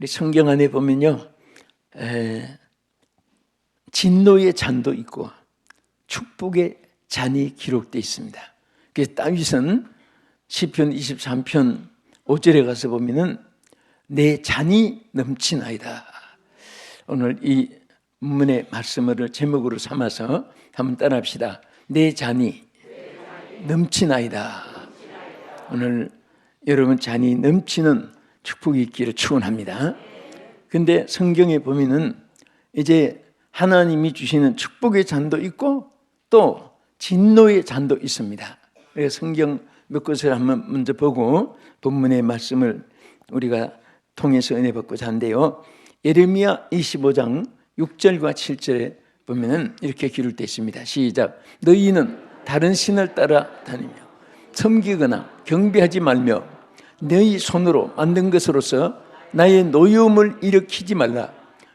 우리 성경 안에 보면요, 진노의 잔도 있고 축복의 잔이 기록되어 있습니다. 그래서 다윗은 시편 23편 5절에 가서 보면은 내 잔이 넘치나이다. 오늘 이 문문의 말씀을 제목으로 삼아서 한번 따라합시다. 내 잔이 넘치나이다. 오늘 여러분 잔이 넘치는 축복이 있기를 축원합니다. 근데 성경에 보면은 이제 하나님이 주시는 축복의 잔도 있고 또 진노의 잔도 있습니다. 그래서 성경 몇 곳을 한번 먼저 보고 본문의 말씀을 우리가 통해서 은혜 받고자 하는데요. 예레미야 25장 6절과 7절에 보면은 이렇게 기록되어 있습니다. 시작. 너희는 다른 신을 따라 다니며 섬기거나 경배하지 말며 너희 손으로 만든 것으로서 나의 노여움을 일으키지 말라.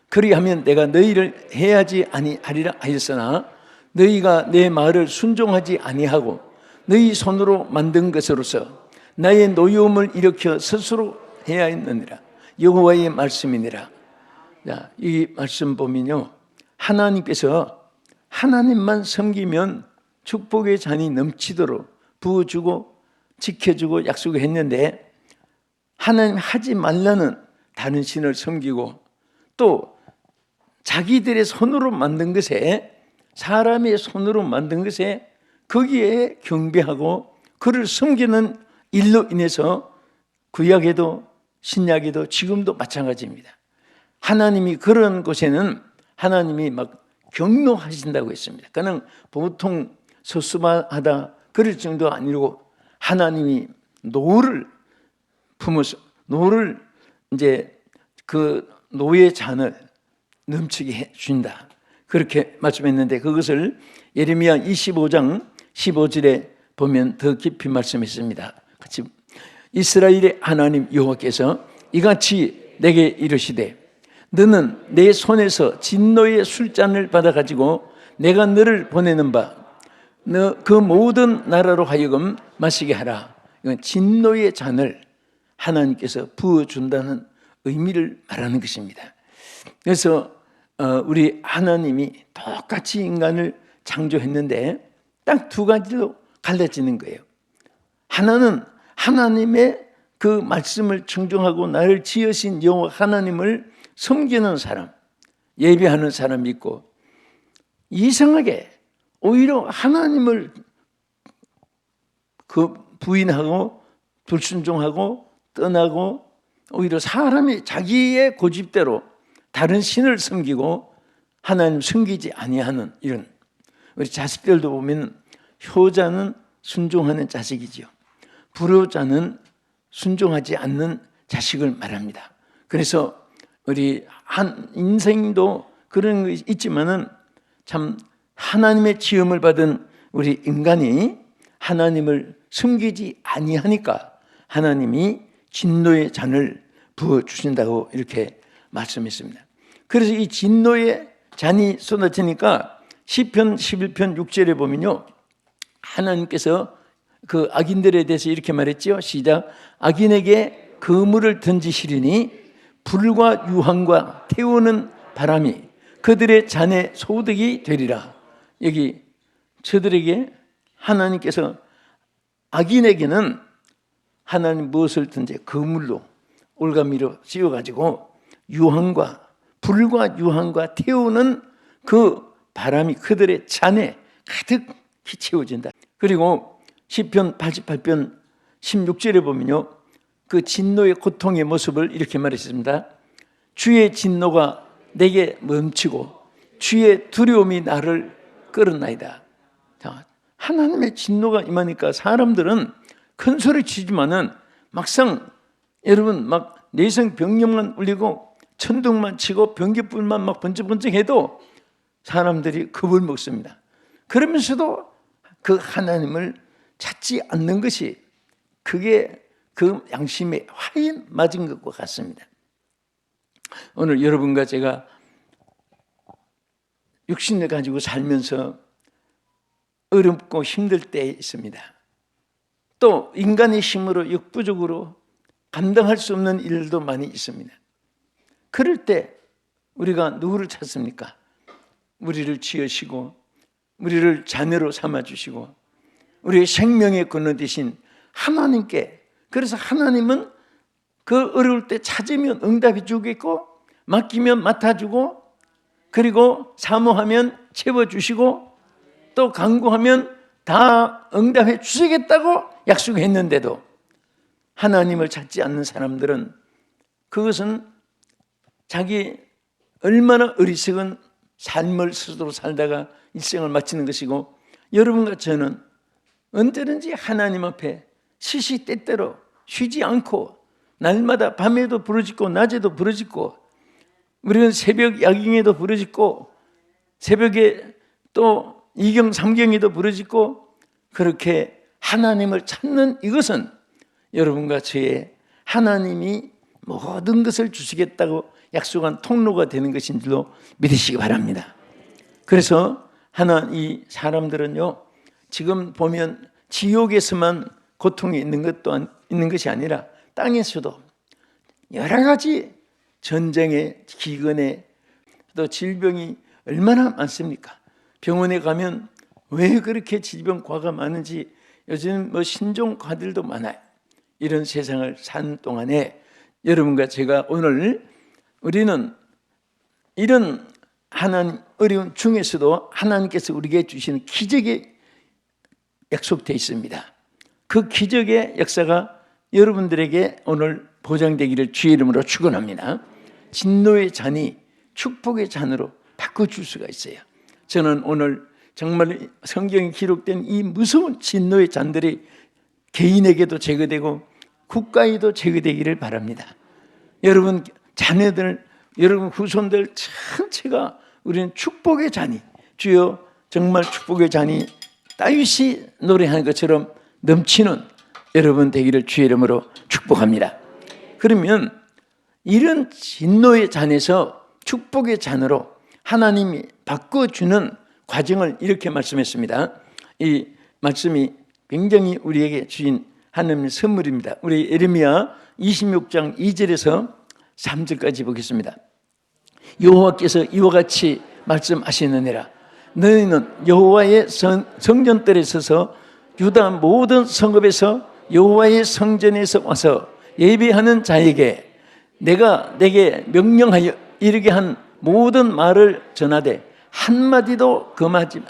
그리하면 내가 너희를 해하지 아니하리라 하였으나 너희가 내 말을 순종하지 아니하고 너희 손으로 만든 것으로서 나의 노여움을 일으켜 스스로 해야 했느니라. 여호와의 말씀이니라. 자, 이 말씀 보면요, 하나님께서 하나님만 섬기면 축복의 잔이 넘치도록 부어주고 지켜주고 약속했는데 하나님 하지 말라는 다른 신을 섬기고 또 자기들의 손으로 만든 것에, 사람의 손으로 만든 것에 거기에 경배하고 그를 섬기는 일로 인해서 구약에도 신약에도 지금도 마찬가지입니다. 하나님이 그런 곳에는 하나님이 막 경노하신다고 했습니다. 그는 보통 소수하다 그럴 정도 아니고 하나님이 노를 품어서 노를 이제 그 노의 잔을 넘치게 해 준다. 그렇게 말씀했는데 그것을 예레미야 25장 15절에 보면 더 깊이 말씀했습니다. 같이 이스라엘의 하나님 여호와께서 이같이 내게 이르시되 너는 내 손에서 진노의 술잔을 받아가지고 내가 너를 보내는 바 너 그 모든 나라로 하여금 마시게 하라. 이건 진노의 잔을 하나님께서 부어준다는 의미를 말하는 것입니다. 그래서 우리 하나님이 똑같이 인간을 창조했는데 딱 두 가지로 갈라지는 거예요. 하나는 하나님의 그 말씀을 청종하고 나를 지으신 여호와 하나님을 섬기는 사람, 예배하는 사람이 있고, 이상하게 오히려 하나님을 부인하고 불순종하고 떠나고 오히려 사람이 자기의 고집대로 다른 신을 섬기고 하나님 섬기지 아니하는 이런, 우리 자식들도 보면 효자는 순종하는 자식이지요. 불효자는 순종하지 않는 자식을 말합니다. 그래서 우리 한 인생도 그런 것이 있지만은 참 하나님의 지음을 받은 우리 인간이 하나님을 섬기지 아니하니까 하나님이 진노의 잔을 부어 주신다고 이렇게 말씀했습니다. 그래서 이 진노의 잔이 쏟아지니까 시편 11편 6절에 보면요, 하나님께서 그 악인들에 대해서 이렇게 말했죠. 시작. 악인에게 그물을 던지시리니 불과 유황과 태우는 바람이 그들의 잔에 소득이 되리라. 여기 저들에게 하나님께서 악인에게는 하나님 무엇을 든지 그물로 올가미로 씌워가지고 유황과 불과 유황과 태우는 그 바람이 그들의 잔에 가득히 채워진다. 그리고 시편 88편 16절에 보면요, 그 진노의 고통의 모습을 이렇게 말했습니다. 주의 진노가 내게 멈추고 주의 두려움이 나를 끌어나이다. 자, 하나님의 진노가 임하니까 사람들은 큰 소리 치지만은 막상 여러분 막 내성 병력만 울리고 천둥만 치고 번개불만 막 번쩍번쩍해도 사람들이 겁을 먹습니다. 그러면서도 그 하나님을 찾지 않는 것이 그게 그 양심에 화에 맞은 것과 같습니다. 오늘 여러분과 제가 육신을 가지고 살면서 어렵고 힘들 때 있습니다. 또 인간의 힘으로 역부족으로 감당할 수 없는 일도 많이 있습니다. 그럴 때 우리가 누구를 찾습니까? 우리를 지으시고 우리를 자녀로 삼아주시고 우리의 생명의 근원 되신 하나님께, 그래서 하나님은 그 어려울 때 찾으면 응답해 주겠고 맡기면 맡아주고 그리고 사모하면 채워주시고 또 간구하면 다 응답해 주시겠다고 약속했는데도 하나님을 찾지 않는 사람들은 그것은 자기 얼마나 어리석은 삶을 스스로 살다가 일생을 마치는 것이고, 여러분과 저는 언제든지 하나님 앞에 시시때때로 쉬지 않고 날마다 밤에도 부르짖고 낮에도 부르짖고 우리는 새벽 야경에도 부르짖고 새벽에 또 이경 삼경에도 부르짖고 그렇게 하나님을 찾는 이것은 여러분과 저의 하나님이 모든 것을 주시겠다고 약속한 통로가 되는 것인 줄로 믿으시기 바랍니다. 그래서 이 사람들은요, 지금 보면 지옥에서만 고통이 있는 것이 아니라 땅에서도 여러 가지 전쟁에, 기근에, 또 질병이 얼마나 많습니까? 병원에 가면 왜 그렇게 질병과가 많은지 요즘 신종과들도 많아요. 이런 세상을 사는 동안에 여러분과 제가 오늘 우리는 이런 하나님 어려운 중에서도 하나님께서 우리에게 주시는 기적이 약속되어 있습니다. 그 기적의 역사가 여러분들에게 오늘 보장되기를 주의 이름으로 축원합니다. 진노의 잔이 축복의 잔으로 바꿔줄 수가 있어요. 저는 오늘 정말 성경에 기록된 이 무서운 진노의 잔들이 개인에게도 제거되고 국가에도 제거되기를 바랍니다. 여러분 자녀들, 여러분 후손들 전체가 우리는 축복의 잔이, 주여 정말 축복의 잔이 다윗이 노래하는 것처럼 넘치는 여러분 되기를 주의 이름으로 축복합니다. 그러면 이런 진노의 잔에서 축복의 잔으로 하나님이 바꿔주는 과정을 이렇게 말씀했습니다. 이 말씀이 굉장히 우리에게 주신 하나님의 선물입니다. 우리 예레미야 26장 2절에서 3절까지 보겠습니다. 여호와께서 이와 같이 말씀하시느니라. 너희는 여호와의 성전들에 서서 유다 모든 성읍에서 여호와의 성전에서 와서 예배하는 자에게 내가 내게 명령하여 이르게 한 모든 말을 전하되 한마디도 금하지 마.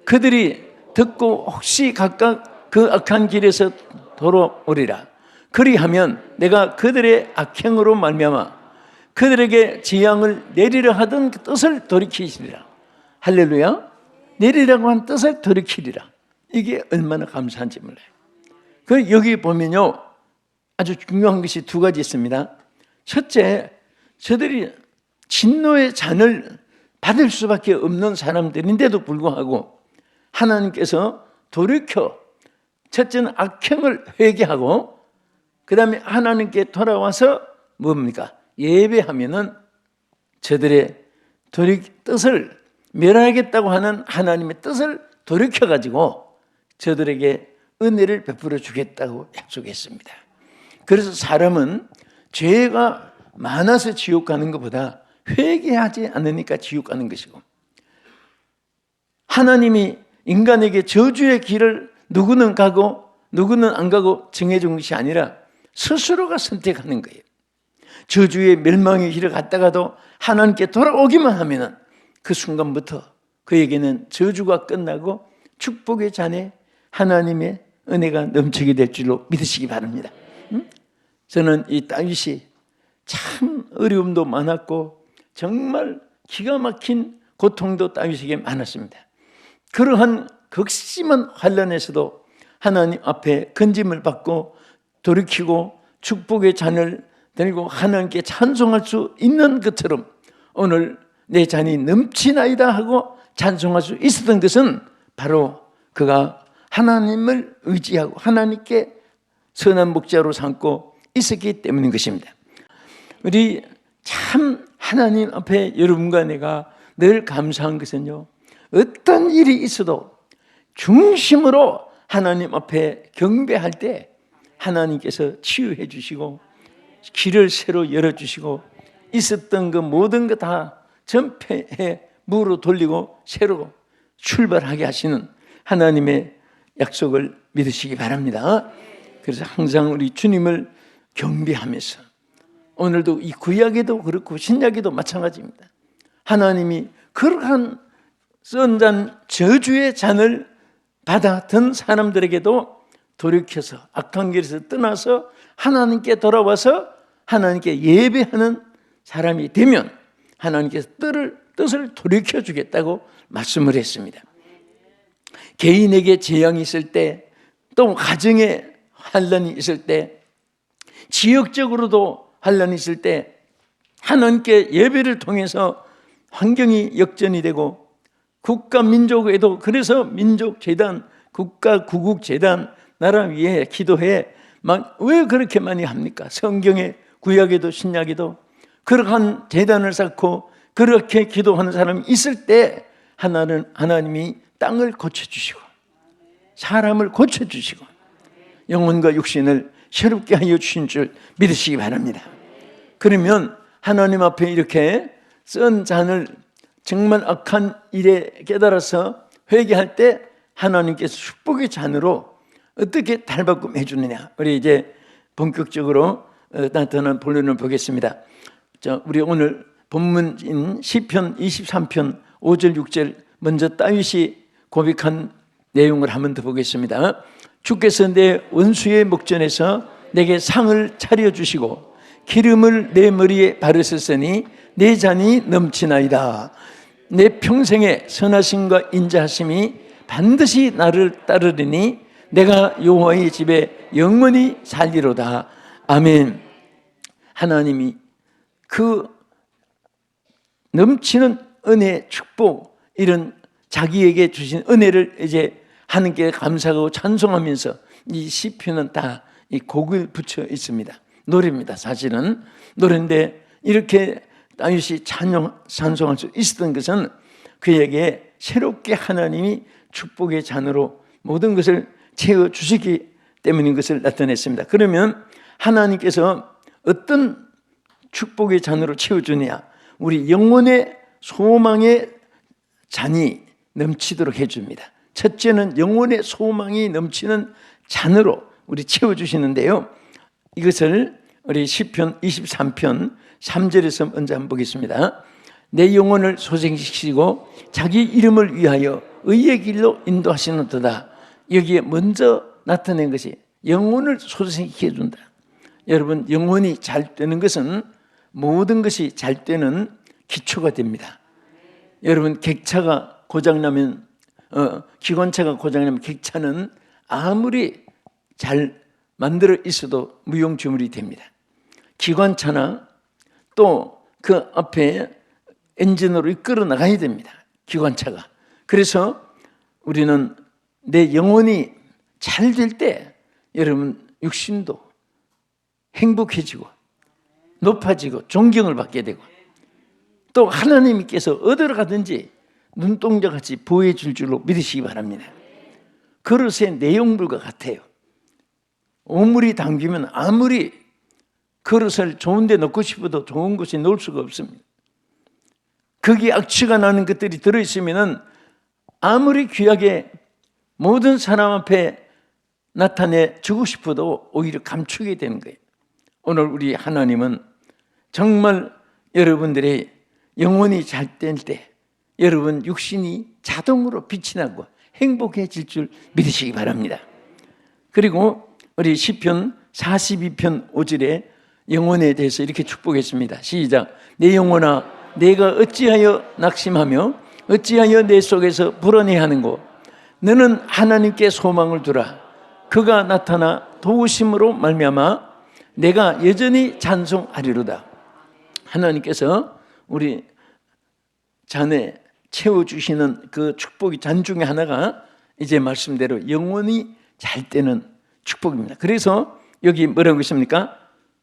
그들이 듣고 혹시 각각 그 악한 길에서 돌아오리라. 그리하면 내가 그들의 악행으로 말미암아 그들에게 재앙을 내리려 하던 그 뜻을 돌이키시리라. 할렐루야. 내리라고 한 뜻을 돌이키리라. 이게 얼마나 감사한지 몰라요. 그 여기 보면요, 아주 중요한 것이 두 가지 있습니다. 첫째, 저들이 진노의 잔을 받을 수밖에 없는 사람들인데도 불구하고 하나님께서 돌이켜 첫째는 악행을 회개하고 그 다음에 하나님께 돌아와서 뭡니까? 예배하면은 저들의 뜻을 멸하겠다고 하는 하나님의 뜻을 돌이켜가지고 저들에게 은혜를 베풀어 주겠다고 약속했습니다. 그래서 사람은 죄가 많아서 지옥 가는 것보다 회개하지 않으니까 지옥 가는 것이고, 하나님이 인간에게 저주의 길을 누구는 가고 누구는 안 가고 정해준 것이 아니라 스스로가 선택하는 거예요. 저주의 멸망의 길을 갔다가도 하나님께 돌아오기만 하면 그 순간부터 그에게는 저주가 끝나고 축복의 잔에 하나님의 은혜가 넘치게 될 줄로 믿으시기 바랍니다. 저는 이 다윗이 참 어려움도 많았고 정말 기가 막힌 고통도 다윗에게 많았습니다. 그러한 극심한 환난에서도 하나님 앞에 건짐을 받고 돌이키고 축복의 잔을 들고 하나님께 찬송할 수 있는 것처럼 오늘 내 잔이 넘치나이다 하고 찬송할 수 있었던 것은 바로 그가 하나님을 의지하고 하나님께 선한 목자로 삼고 있었기 때문인 것입니다. 우리 참 하나님 앞에 여러분과 내가 늘 감사한 것은요, 어떤 일이 있어도 중심으로 하나님 앞에 경배할 때 하나님께서 치유해 주시고 길을 새로 열어주시고 있었던 그 모든 거 다 전폐해 무로 돌리고 새로 출발하게 하시는 하나님의 약속을 믿으시기 바랍니다. 그래서 항상 우리 주님을 경배하면서, 오늘도 이 구약에도 그렇고 신약에도 마찬가지입니다. 하나님이 그러한 썬잔 저주의 잔을 받았던 사람들에게도 돌이켜서 악한 길에서 떠나서 하나님께 돌아와서 하나님께 예배하는 사람이 되면 하나님께서 뜻을 돌이켜주겠다고 말씀을 했습니다. 개인에게 재앙이 있을 때, 또 가정에 환난이 있을 때, 지역적으로도 환난이 있을 때 하나님께 예배를 통해서 환경이 역전이 되고, 국가 민족에도 그래서 민족재단, 국가구국재단, 나라 위에 기도해 왜 그렇게 많이 합니까? 성경에 구약에도 신약에도 그러한 재단을 쌓고 그렇게 기도하는 사람이 있을 때 하나님이 땅을 고쳐주시고 사람을 고쳐주시고 영혼과 육신을 새롭게 하여 주신 줄 믿으시기 바랍니다. 그러면 하나님 앞에 이렇게 쓴 잔을 정말 악한 일에 깨달아서 회개할 때 하나님께서 축복의 잔으로 어떻게 달바꿈해 주느냐, 우리 이제 본격적으로 나타난 본론을 보겠습니다. 자, 우리 오늘 본문인 시편 23편 5절 6절 먼저 다윗이 고백한 내용을 한번 더 보겠습니다. 주께서 내 원수의 목전에서 내게 상을 차려주시고 기름을 내 머리에 바르셨으니 내 잔이 넘치나이다. 내 평생의 선하심과 인자하심이 반드시 나를 따르리니 내가 여호와의 집에 영원히 살리로다. 아멘. 하나님이 그 넘치는 은혜, 축복, 이런 자기에게 주신 은혜를 이제 하나님께 감사하고 찬송하면서 이 시편은 다 이 곡을 붙여 있습니다. 노래입니다. 사실은 노래인데 이렇게 다윗이 찬송할 수 있었던 것은 그에게 새롭게 하나님이 축복의 잔으로 모든 것을 채워주시기 때문인 것을 나타냈습니다. 그러면 하나님께서 어떤 축복의 잔으로 채워주느냐, 우리 영혼의 소망의 잔이 넘치도록 해줍니다. 첫째는 영혼의 소망이 넘치는 잔으로 우리 채워주시는데요, 이것을 우리 시편 23편 3절에서 먼저 한번 보겠습니다. 내 영혼을 소생시키고 자기 이름을 위하여 의의 길로 인도하시는도다. 여기에 먼저 나타낸 것이 영혼을 소생시켜 준다. 여러분, 영혼이 잘 되는 것은 모든 것이 잘 되는 기초가 됩니다. 여러분, 객차가 고장나면 기관차가 고장나면 객차는 아무리 잘 만들어 있어도 무용지물이 됩니다. 기관차나 또 그 앞에 엔진으로 이끌어 나가야 됩니다. 기관차가. 그래서 우리는 내 영혼이 잘 될 때 여러분 육신도 행복해지고 높아지고 존경을 받게 되고 또 하나님께서 어디로 가든지 눈동자같이 보호해 줄 줄로 믿으시기 바랍니다. 그릇의 내용물과 같아요. 오물이 담기면 아무리 그릇을 좋은 데 넣고 싶어도 좋은 곳에 넣을 수가 없습니다. 거기에 악취가 나는 것들이 들어있으면 아무리 귀하게 모든 사람 앞에 나타내 주고 싶어도 오히려 감추게 되는 거예요. 오늘 우리 하나님은 정말 여러분들의 영혼이 잘 될 때 여러분 육신이 자동으로 빛이 나고 행복해질 줄 믿으시기 바랍니다. 그리고 우리 시편 42편 5절에 영혼에 대해서 이렇게 축복했습니다. 시작. 내 영혼아, 내가 어찌하여 낙심하며 어찌하여 내 속에서 불안해하는고? 너는 하나님께 소망을 두라. 그가 나타나 도우심으로 말미암아 내가 여전히 찬송하리로다. 하나님께서 우리 잔에 채워주시는 그 축복이 잔 중에 하나가 이제 말씀대로 영혼이 잘 되는 축복입니다. 그래서 여기 뭐라고 있습니까?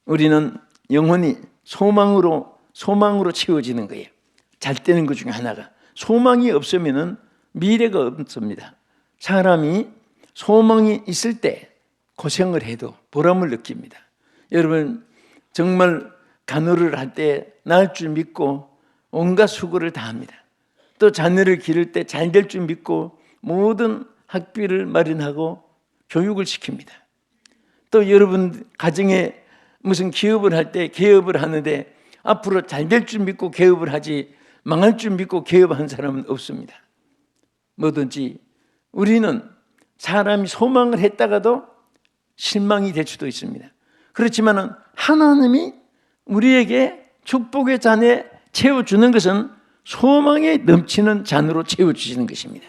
우리는 영혼이 소망으로 채워지는 거예요. 잘 되는 것 중에 하나가. 소망이 없으면 미래가 없습니다. 사람이 소망이 있을 때 고생을 해도 보람을 느낍니다. 여러분, 정말 간호를 할 때 나을 줄 믿고 온갖 수고를 다합니다. 또 자녀를 기를 때 잘 될 줄 믿고 모든 학비를 마련하고 교육을 시킵니다. 또 여러분 가정에 무슨 기업을 할 때 개업을 하는데 앞으로 잘 될 줄 믿고 개업을 하지 망할 줄 믿고 개업한 사람은 없습니다. 뭐든지 우리는 사람이 소망을 했다가도 실망이 될 수도 있습니다. 그렇지만 하나님이 우리에게 축복의 잔에 채워주는 것은 소망에 넘치는 잔으로 채워주시는 것입니다.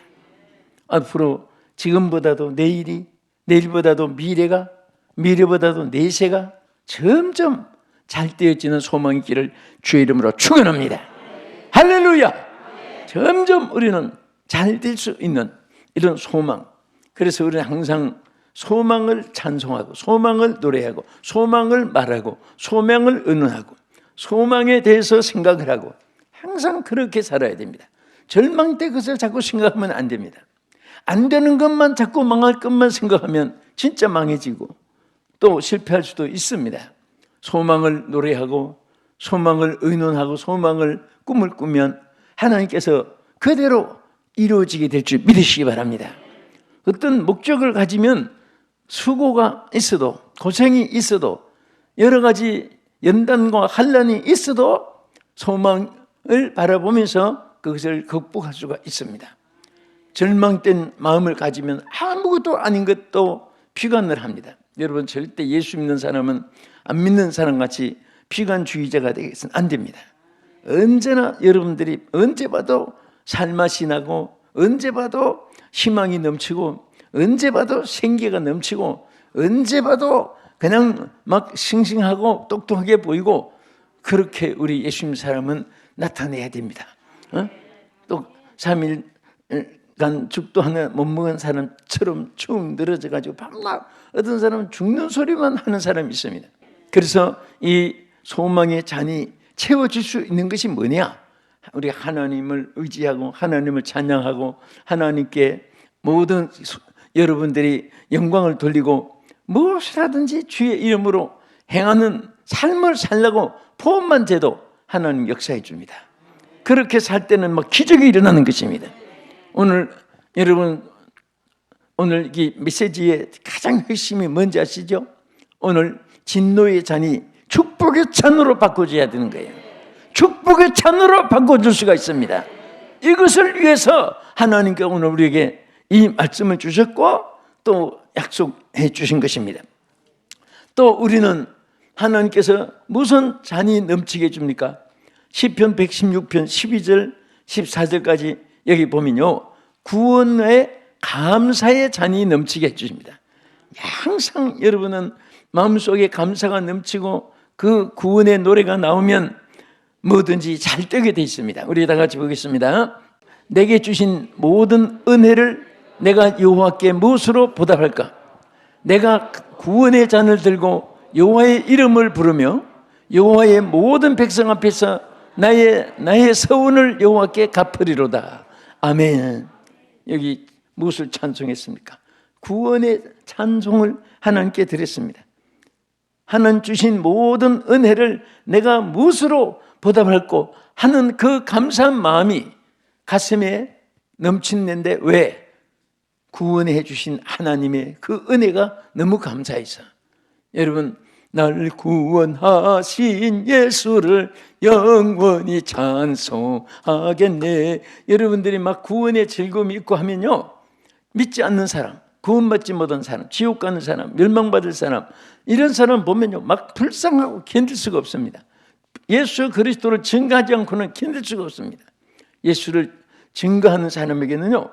앞으로 지금보다도 내일이, 내일보다도 미래가, 미래보다도 내세가 점점 잘 되어지는 소망의 길을 주의 이름으로 축원합니다. 할렐루야! 점점 우리는 잘 될 수 있는 이런 소망. 그래서 우리는 항상 소망을 찬송하고 소망을 노래하고 소망을 말하고 소망을 의논하고 소망에 대해서 생각을 하고 항상 그렇게 살아야 됩니다. 절망 때 그것을 자꾸 생각하면 안 됩니다. 안 되는 것만 자꾸 망할 것만 생각하면 진짜 망해지고 또 실패할 수도 있습니다. 소망을 노래하고 소망을 의논하고 소망을 꿈을 꾸면 하나님께서 그대로 이루어지게 될 줄 믿으시기 바랍니다. 어떤 목적을 가지면 수고가 있어도 고생이 있어도 여러 가지 연단과 환난이 있어도 소망을 바라보면서 그것을 극복할 수가 있습니다. 절망된 마음을 가지면 아무것도 아닌 것도 비관을 합니다. 여러분 절대 예수 믿는 사람은 안 믿는 사람같이 비관주의자가 되겠어는 안 됩니다. 언제나 여러분들이 언제 봐도 살맛이 나고 언제 봐도 희망이 넘치고 언제 봐도 생기가 넘치고 언제 봐도 그냥 막 싱싱하고 똑똑하게 보이고 그렇게 우리 예수 믿는 사람은 나타내야 됩니다. 또 3일간 죽도 하나 못 먹은 사람처럼 축 늘어져가지고 밤낮 어떤 사람은 죽는 소리만 하는 사람이 있습니다. 그래서 이 소망의 잔이 채워질 수 있는 것이 뭐냐? 우리 하나님을 의지하고 하나님을 찬양하고 하나님께 모든 여러분들이 영광을 돌리고 무엇을 하든지 주의 이름으로 행하는 삶을 살려고 포함만 돼도 하나님 역사해 줍니다. 그렇게 살 때는 막 기적이 일어나는 것입니다. 오늘 여러분 오늘 이 메시지의 가장 핵심이 뭔지 아시죠? 오늘 진노의 잔이 축복의 잔으로 바꿔줘야 되는 거예요. 축복의 잔으로 바꿔줄 수가 있습니다. 이것을 위해서 하나님께 오늘 우리에게 이 말씀을 주셨고 또 약속해 주신 것입니다. 또 우리는 하나님께서 무슨 잔이 넘치게 해줍니까? 시편 116편 12절 14절까지 여기 보면요 구원의 감사의 잔이 넘치게 해주십니다. 항상 여러분은 마음속에 감사가 넘치고 그 구원의 노래가 나오면 뭐든지 잘 되게 돼 있습니다. 우리 다 같이 보겠습니다. 내게 주신 모든 은혜를 내가 여호와께 무엇으로 보답할까? 내가 구원의 잔을 들고 여호와의 이름을 부르며 여호와의 모든 백성 앞에서 나의 서원을 여호와께 갚으리로다. 아멘. 여기 무엇을 찬송했습니까? 구원의 찬송을 하나님께 드렸습니다. 하나님 주신 모든 은혜를 내가 무엇으로 보답할까 하는 그 감사한 마음이 가슴에 넘치는데 왜? 구원해 주신 하나님의 그 은혜가 너무 감사해서. 여러분 날 구원하신 예수를 영원히 찬송하겠네. 여러분들이 막 구원의 즐거움이 있고 하면요 믿지 않는 사람, 구원받지 못한 사람, 지옥 가는 사람, 멸망받을 사람 이런 사람 보면요 막 불쌍하고 견딜 수가 없습니다. 예수 그리스도를 증거하지 않고는 견딜 수가 없습니다. 예수를 증거하는 사람에게는요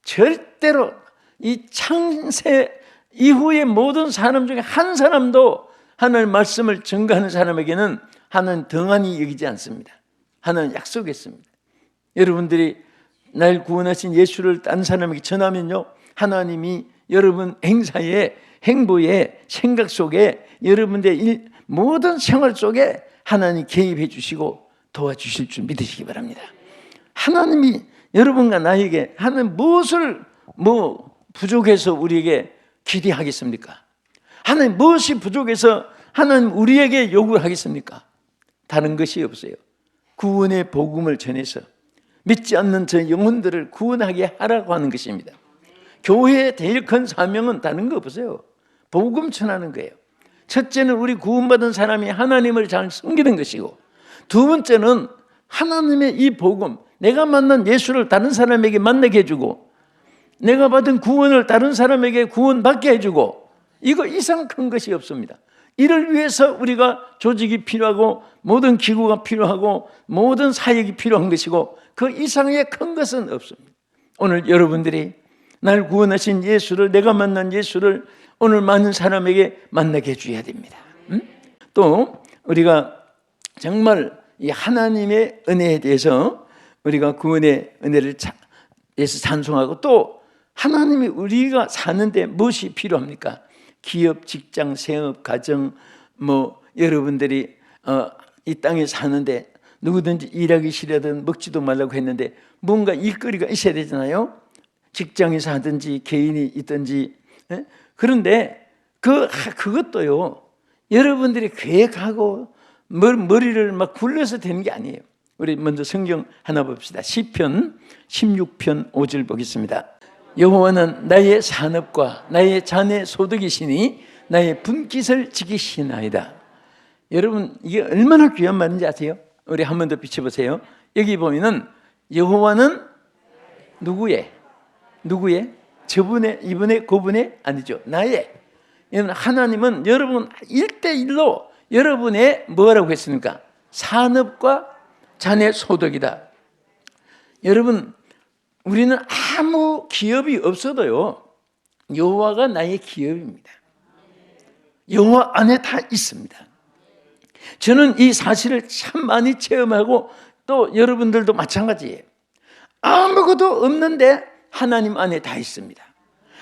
절대로 이 창세 이후의 모든 사람 중에 한 사람도 하나님의 말씀을 증거하는 사람에게는 하나님 등한히 여기지 않습니다. 하나님 약속했습니다. 여러분들이 날 구원하신 예수를 딴 사람에게 전하면요 하나님이 여러분 행사에 행보에 생각 속에 여러분들의 모든 생활 속에 하나님 개입해 주시고 도와주실 줄 믿으시기 바랍니다. 하나님이 여러분과 나에게 하나님 무엇을 부족해서 우리에게 기대하겠습니까? 하나님 무엇이 부족해서 하나님 우리에게 요구하겠습니까? 다른 것이 없어요. 구원의 복음을 전해서 믿지 않는 저 영혼들을 구원하게 하라고 하는 것입니다. 교회의 제일 큰 사명은 다른 거 없어요. 복음 전하는 거예요. 첫째는 우리 구원받은 사람이 하나님을 잘 섬기는 것이고, 두 번째는 하나님의 이 복음, 내가 만난 예수를 다른 사람에게 만나게 해주고, 내가 받은 구원을 다른 사람에게 구원받게 해주고, 이거 이상 큰 것이 없습니다. 이를 위해서 우리가 조직이 필요하고 모든 기구가 필요하고 모든 사역이 필요한 것이고, 그 이상의 큰 것은 없습니다. 오늘 여러분들이 날 구원하신 예수를, 내가 만난 예수를 오늘 많은 사람에게 만나게 해줘야 됩니다. 또 우리가 정말 이 하나님의 은혜에 대해서 우리가 구원의 은혜를 대해서 찬송하고, 또 하나님이 우리가 사는데 무엇이 필요합니까? 기업, 직장, 생업, 가정, 여러분들이 이 땅에 사는데 누구든지 일하기 싫어하든 먹지도 말라고 했는데 뭔가 일거리가 있어야 되잖아요. 직장에서 하든지 개인이 있든지. 그런데 그것도요, 여러분들이 계획하고 머리를 막 굴려서 되는 게 아니에요. 우리 먼저 성경 하나 봅시다. 시편 16편 5절 보겠습니다. 여호와는 나의 산업과 나의 자네 소득이시니 나의 분깃을 지키시나이다. 여러분, 이게 얼마나 귀한 말인지 아세요? 우리 한 번 더 비춰보세요. 여기 보면은 여호와는 누구의? 저분의, 이분의, 그분의? 아니죠. 나의. 하나님은 여러분 1대1로 여러분의 뭐라고 했습니까? 산업과 자네 소득이다. 여러분, 우리는 아무 기업이 없어도요, 여호와가 나의 기업입니다. 여호와 안에 다 있습니다. 저는 이 사실을 참 많이 체험하고, 또 여러분들도 마찬가지예요. 아무것도 없는데 하나님 안에 다 있습니다.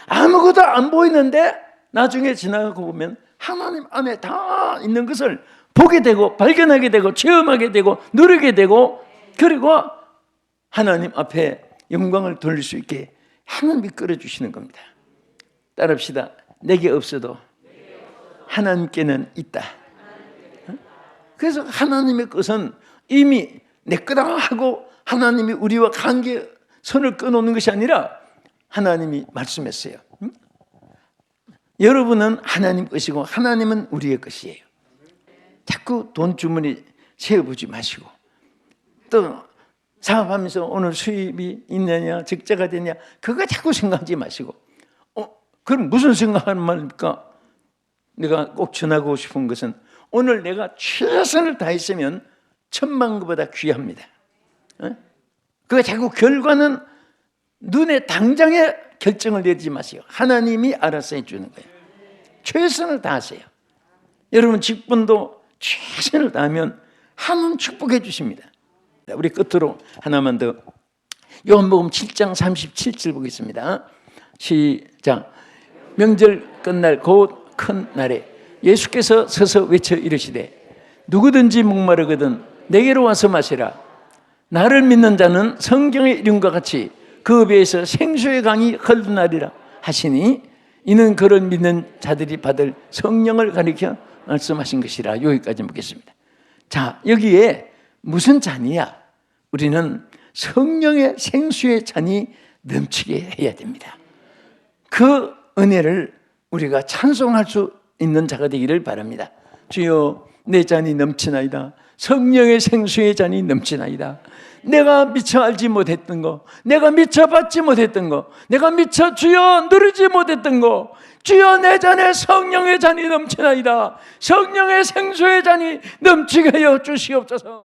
아무것도 안 보이는데 나중에 지나가고 보면 하나님 안에 다 있는 것을 보게 되고 발견하게 되고 체험하게 되고 누리게 되고, 그리고 하나님 앞에 영광을 돌릴 수 있게 하나님이 끌어주시는 겁니다. 따라합시다. 내게 없어도 하나님께는 있다. 그래서 하나님의 것은 이미 내 거다 하고 하나님이 우리와 관계선을 끊어놓는 것이 아니라 하나님이 말씀했어요. 여러분은 하나님 것이고 하나님은 우리의 것이에요. 자꾸 돈 주머니 세어보지 마시고, 또 사업하면서 오늘 수입이 있느냐 적자가 되냐 그거 자꾸 생각하지 마시고, 그럼 무슨 생각하는 말입니까? 내가 꼭 전하고 싶은 것은 오늘 내가 최선을 다했으면 1000만 것보다 귀합니다. 그 자꾸 결과는 눈에 당장에 결정을 내리지 마세요. 하나님이 알아서 해주는 거예요. 최선을 다하세요. 여러분 직분도 최선을 다하면 하나님 축복해 주십니다. 우리 끝으로 하나만 더, 요한복음 7장 37절 보겠습니다. 시작. 명절 끝날 곧 큰 날에 예수께서 서서 외쳐 이르시되 누구든지 목마르거든 내게로 와서 마시라. 나를 믿는 자는 성경의 이름과 같이 그 배에서 생수의 강이 흘러나리라 하시니, 이는 그를 믿는 자들이 받을 성령을 가리켜 말씀하신 것이라. 여기까지 묻겠습니다. 자, 여기에 무슨 잔이야? 우리는 성령의 생수의 잔이 넘치게 해야 됩니다. 그 은혜를 우리가 찬송할 수 있는 자가 되기를 바랍니다. 주여, 내 잔이 넘치나이다. 성령의 생수의 잔이 넘치나이다. 내가 미처 알지 못했던 거, 내가 미처 받지 못했던 거, 내가 미처 주여 누리지 못했던 거, 주여 내 잔에 성령의 잔이 넘치나이다. 성령의 생수의 잔이 넘치게 하여 주시옵소서.